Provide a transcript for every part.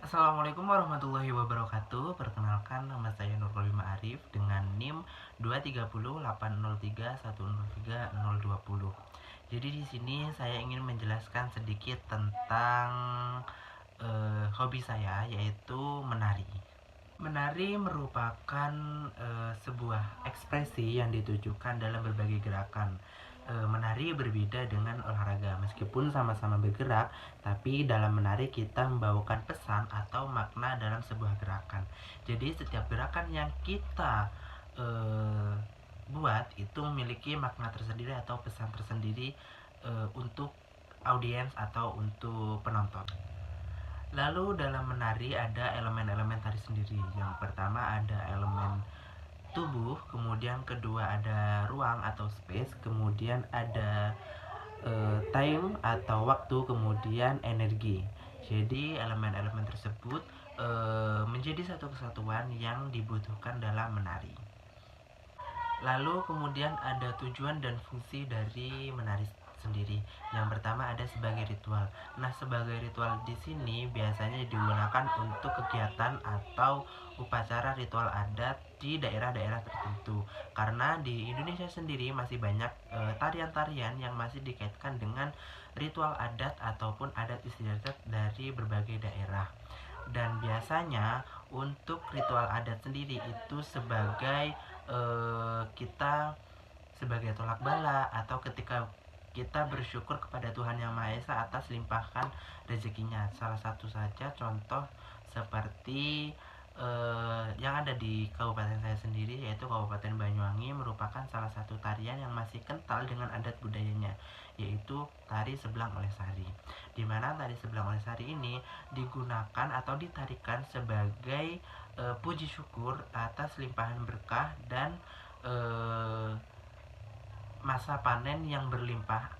Assalamualaikum warahmatullahi wabarakatuh. Perkenalkan, nama saya Nurul Ma'arif dengan NIM 2308031030020. Jadi di sini saya ingin menjelaskan sedikit tentang hobi saya, yaitu menari. Menari merupakan sebuah ekspresi yang ditujukan dalam berbagai gerakan. Menari berbeda dengan olahraga, meskipun sama-sama bergerak, tapi dalam menari kita membawakan pesan atau makna dalam sebuah gerakan. Jadi setiap gerakan yang kita buat itu memiliki makna tersendiri atau pesan tersendiri untuk audiens atau untuk penonton. Lalu dalam menari ada elemen-elemen tari sendiri. Yang pertama ada elemen tubuh, kemudian kedua ada ruang atau space, kemudian ada time atau waktu, kemudian energi. Jadi elemen-elemen tersebut menjadi satu kesatuan yang dibutuhkan dalam menari. Lalu kemudian ada tujuan dan fungsi dari menari sendiri. Yang pertama ada sebagai ritual. Nah, sebagai ritual di sini biasanya digunakan untuk kegiatan atau upacara ritual adat di daerah-daerah tertentu. Karena di Indonesia sendiri masih banyak tarian-tarian yang masih dikaitkan dengan ritual adat ataupun adat istiadat dari berbagai daerah. Dan biasanya untuk ritual adat sendiri itu sebagai kita sebagai tolak bala atau ketika kita bersyukur kepada Tuhan Yang Maha Esa atas limpahkan rezekinya. Salah satu saja contoh seperti yang ada di kabupaten saya sendiri, yaitu Kabupaten Banyuwangi, merupakan salah satu tarian yang masih kental dengan adat budayanya, yaitu tari Sebelang Oleh Sari. Di mana tari Sebelang Oleh Sari ini digunakan atau ditarikan sebagai puji syukur atas limpahan berkah dan masa panen yang berlimpah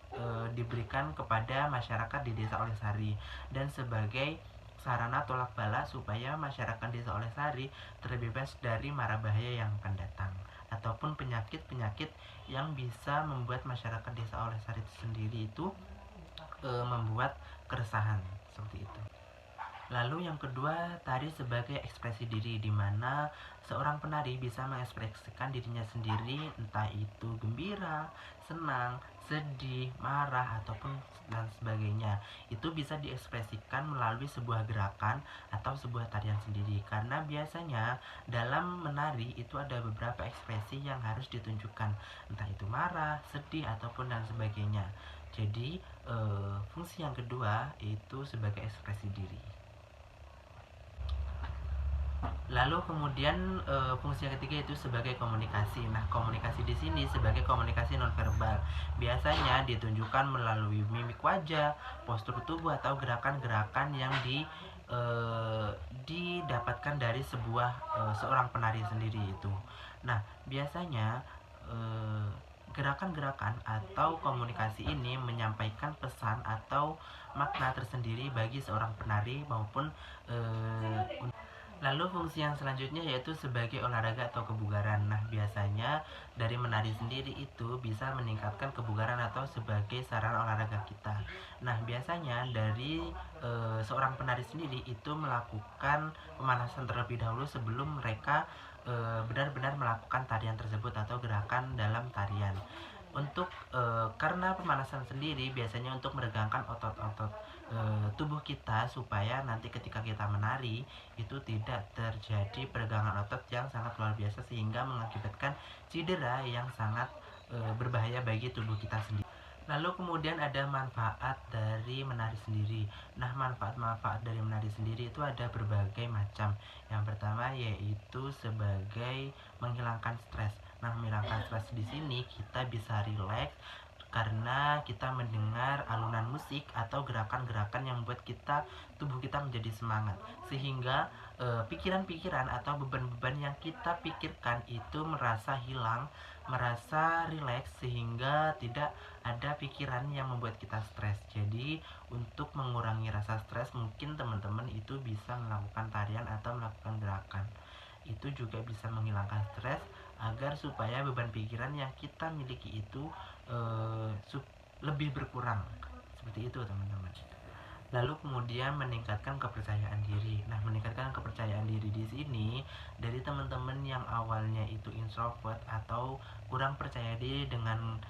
diberikan kepada masyarakat di Desa Oleh Sari, dan sebagai sarana tolak bala supaya masyarakat Desa Oleh Sari terbebas dari mara bahaya yang akan datang ataupun penyakit-penyakit yang bisa membuat masyarakat Desa Oleh Sari itu sendiri itu membuat keresahan seperti itu. Lalu yang kedua, tari sebagai ekspresi diri, di mana seorang penari bisa mengekspresikan dirinya sendiri, entah itu gembira, senang, sedih, marah, ataupun dan sebagainya. Itu bisa diekspresikan melalui sebuah gerakan atau sebuah tarian sendiri. Karena biasanya dalam menari itu ada beberapa ekspresi yang harus ditunjukkan, entah itu marah, sedih, ataupun dan sebagainya. Jadi fungsi yang kedua itu sebagai ekspresi diri. Lalu kemudian fungsi yang ketiga itu sebagai komunikasi. Nah, komunikasi di sini sebagai komunikasi nonverbal. Biasanya ditunjukkan melalui mimik wajah, postur tubuh atau gerakan-gerakan yang didapatkan dari seorang penari sendiri itu. Nah, biasanya gerakan-gerakan atau komunikasi ini menyampaikan pesan atau makna tersendiri bagi seorang penari maupun Lalu fungsi yang selanjutnya yaitu sebagai olahraga atau kebugaran. Nah, biasanya dari menari sendiri itu bisa meningkatkan kebugaran atau sebagai sarana olahraga kita. Nah, biasanya dari seorang penari sendiri itu melakukan pemanasan terlebih dahulu sebelum mereka benar-benar melakukan tarian tersebut atau gerakan dalam tarian. Karena pemanasan sendiri biasanya untuk meregangkan otot-otot tubuh kita supaya nanti ketika kita menari itu tidak terjadi peregangan otot yang sangat luar biasa sehingga mengakibatkan cedera yang sangat berbahaya bagi tubuh kita sendiri. Lalu kemudian ada manfaat dari menari sendiri. Nah, manfaat-manfaat dari menari sendiri itu ada berbagai macam. Yang pertama yaitu sebagai menghilangkan stres. Nah, menghilangkan stres di sini kita bisa rileks karena kita mendengar alunan musik atau gerakan-gerakan yang membuat tubuh kita menjadi semangat, sehingga pikiran-pikiran atau beban-beban yang kita pikirkan itu merasa hilang, merasa rileks, sehingga tidak ada pikiran yang membuat kita stres. Jadi untuk mengurangi rasa stres mungkin teman-teman itu bisa melakukan tarian atau melakukan gerakan. Itu juga bisa menghilangkan stres agar supaya beban pikiran yang kita miliki itu lebih berkurang. Seperti itu teman-teman. Lalu kemudian meningkatkan kepercayaan diri. Nah, sini dari teman-teman yang awalnya itu introvert atau kurang percaya diri dengan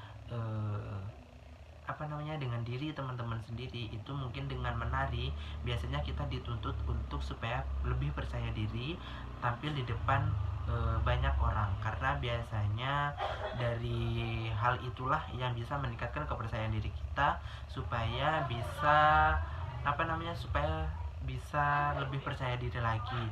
dengan diri teman-teman sendiri, itu mungkin dengan menari biasanya kita dituntut untuk supaya lebih percaya diri tampil di depan banyak orang, karena biasanya dari hal itulah yang bisa meningkatkan kepercayaan diri kita supaya bisa supaya bisa lebih percaya diri lagi,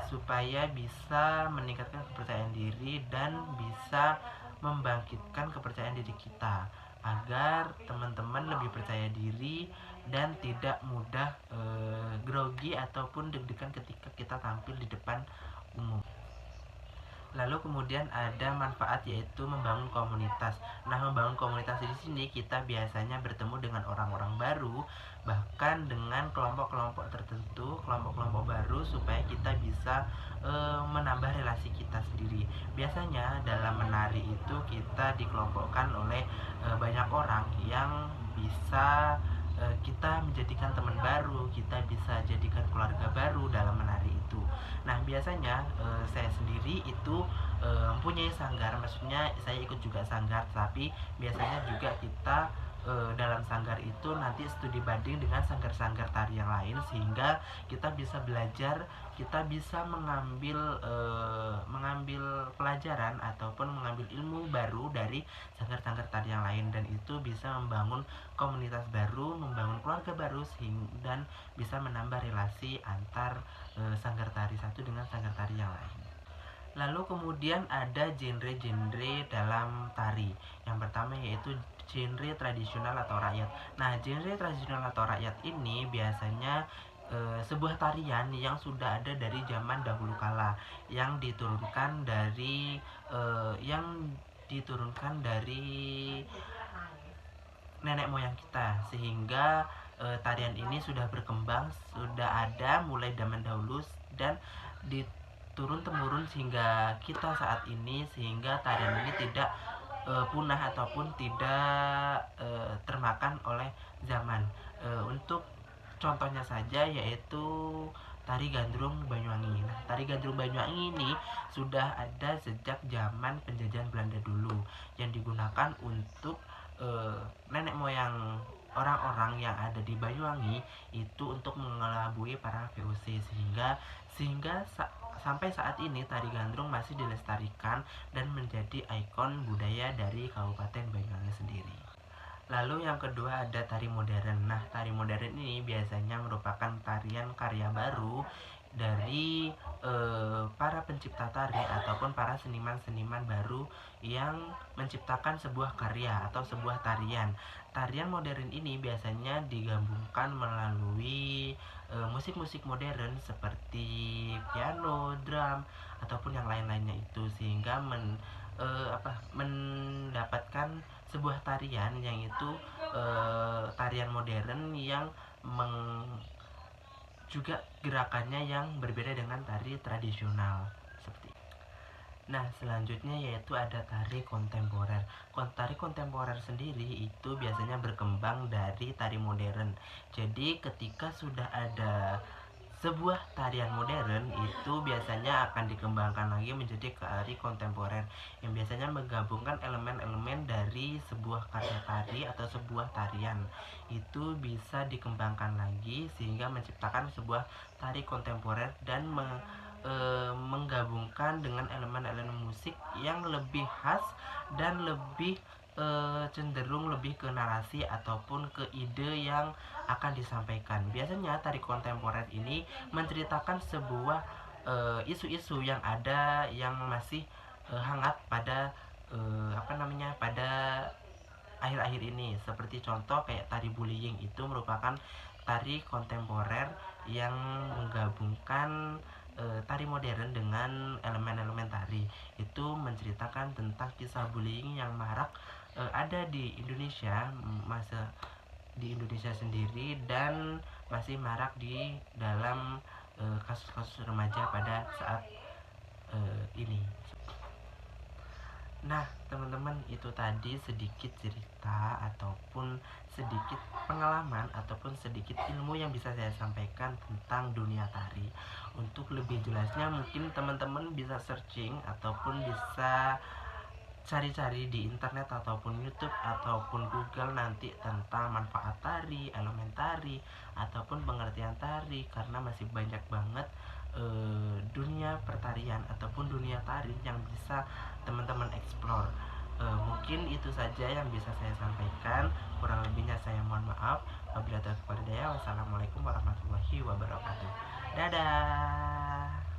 supaya bisa meningkatkan kepercayaan diri dan bisa membangkitkan kepercayaan diri kita agar teman-teman lebih percaya diri dan tidak mudah grogi ataupun deg-degan ketika kita tampil di depan umum. Lalu kemudian ada manfaat, yaitu membangun komunitas. Nah, membangun komunitas di sini kita biasanya bertemu dengan orang-orang baru, bahkan dengan kelompok-kelompok tertentu, kelompok-kelompok baru supaya kita bisa menambah relasi kita sendiri. Biasanya dalam menari itu kita dikelompokkan oleh banyak orang yang bisa kita menjadikan teman baru, kita bisa jadikan keluarga baru dalam menari itu. Nah, biasanya saya sendiri itu mempunyai sanggar, maksudnya saya ikut juga sanggar, tapi biasanya juga kita dalam sanggar itu nanti studi banding dengan sanggar-sanggar tari yang lain, sehingga kita bisa belajar, kita bisa mengambil pelajaran ataupun mengambil ilmu baru dari sanggar-sanggar tari yang lain, dan itu bisa membangun komunitas baru, membangun keluarga baru, dan bisa menambah relasi antar sanggar tari satu dengan sanggar tari yang lain. Lalu kemudian ada genre-genre dalam tari. Yang pertama yaitu genre tradisional atau rakyat. Nah, genre tradisional atau rakyat ini biasanya sebuah tarian yang sudah ada dari zaman dahulu kala, yang diturunkan dari nenek moyang kita, sehingga tarian ini sudah berkembang, sudah ada mulai zaman dahulu dan diturun temurun sehingga kita saat ini, sehingga tarian ini tidak punah ataupun tidak termakan oleh zaman. Untuk contohnya saja yaitu tari gandrung Banyuwangi. Nah, tari gandrung Banyuwangi ini sudah ada sejak zaman penjajahan Belanda dulu, yang digunakan untuk nenek moyang orang-orang yang ada di Banyuwangi itu untuk mengelabui para VOC, sehingga sampai saat ini tari gandrung masih dilestarikan dan menjadi ikon budaya dari Kabupaten Banyuwangi sendiri. Lalu yang kedua ada tari modern. Nah, tari modern ini biasanya merupakan tarian karya baru dari para pencipta tari ataupun para seniman-seniman baru yang menciptakan sebuah karya atau sebuah tarian. Tarian modern ini biasanya digabungkan melalui musik-musik modern seperti piano, drum, ataupun yang lain-lainnya itu, sehingga mendapatkan sebuah tarian yang itu tarian modern yang juga gerakannya yang berbeda dengan tari tradisional seperti itu. Nah, selanjutnya yaitu ada tari kontemporer. Tari kontemporer sendiri itu biasanya berkembang dari tari modern. Jadi ketika sudah ada sebuah tarian modern, itu biasanya akan dikembangkan lagi menjadi tari kontemporer, yang biasanya menggabungkan elemen-elemen dari sebuah karya tari atau sebuah tarian. Itu bisa dikembangkan lagi sehingga menciptakan sebuah tari kontemporer dan menggabungkan dengan elemen-elemen musik yang lebih khas dan lebih cenderung lebih ke narasi ataupun ke ide yang akan disampaikan. Biasanya tari kontemporer ini menceritakan sebuah isu-isu yang ada, yang masih hangat pada pada akhir-akhir ini. Seperti contoh kayak tari bullying, itu merupakan tari kontemporer yang menggabungkan tari modern dengan elemen-elemen tari. Itu menceritakan tentang kisah bullying yang marak ada di Indonesia, di Indonesia sendiri, dan masih marak di dalam kasus-kasus remaja pada saat ini. Nah, teman-teman, itu tadi sedikit cerita ataupun sedikit pengalaman ataupun sedikit ilmu yang bisa saya sampaikan tentang dunia tari. Untuk lebih jelasnya mungkin teman-teman bisa searching ataupun bisa cari-cari di internet ataupun YouTube ataupun Google nanti tentang manfaat tari, elemen tari ataupun pengertian tari, karena masih banyak banget dunia pertarian ataupun dunia tari yang bisa teman-teman explore. Mungkin itu saja yang bisa saya sampaikan, kurang lebihnya saya mohon maaf. Wabillahi taufiq walhidayah. Wassalamualaikum warahmatullahi wabarakatuh. Dadah.